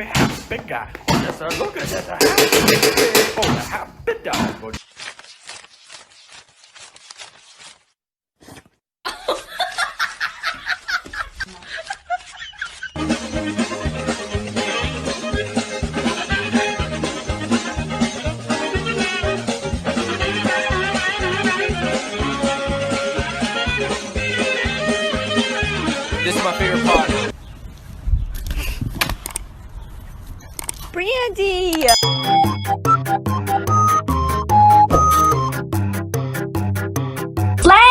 happy guy. Just a look at that happy guy. Oh, a happy dog. This is my favorite part. Brandy! Slay!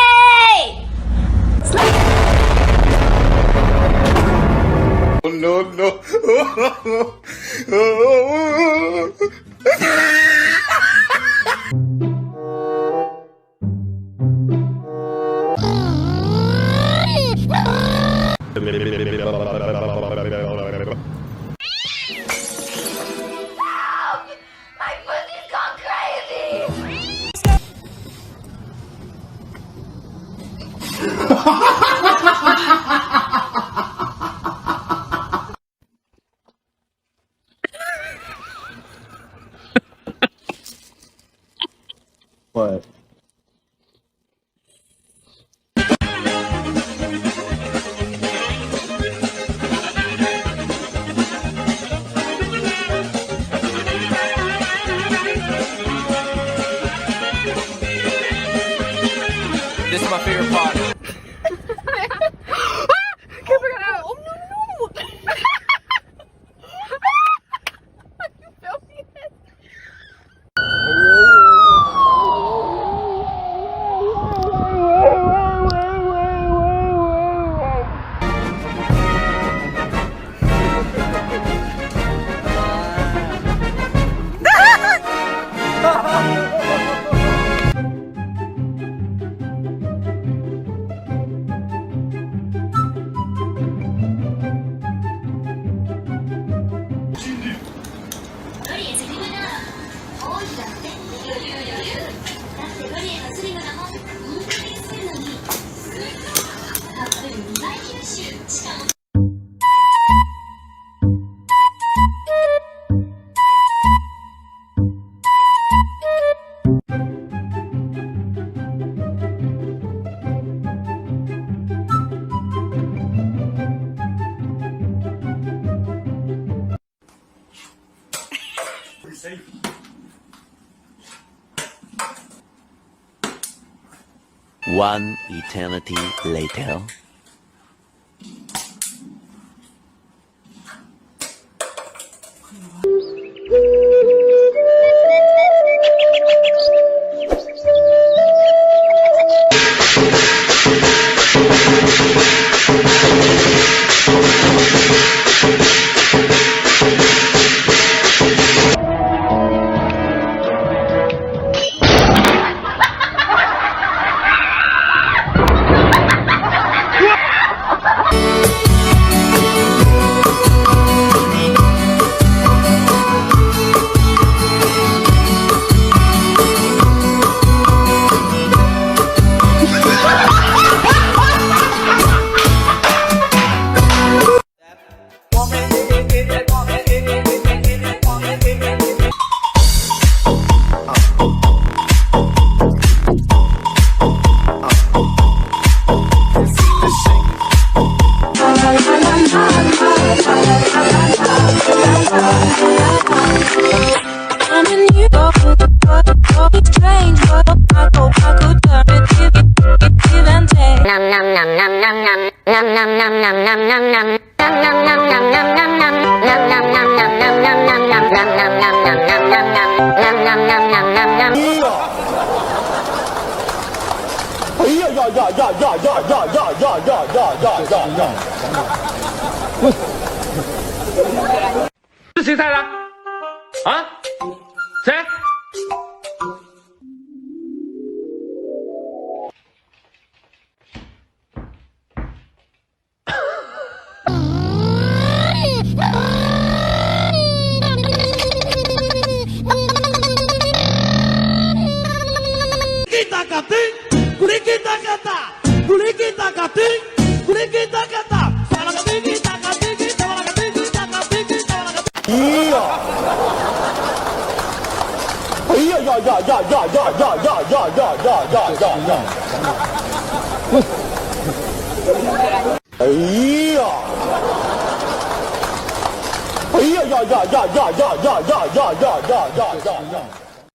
My pussy's gone crazy! What? This is my favorite part. Can't figure it out. Oh no, no. You filming this? One eternity later. Yeah. 是谁猜的？啊？谁？呀呀呀呀呀呀呀呀呀呀呀！哎呀！哎呀呀呀呀呀呀呀呀呀呀呀呀！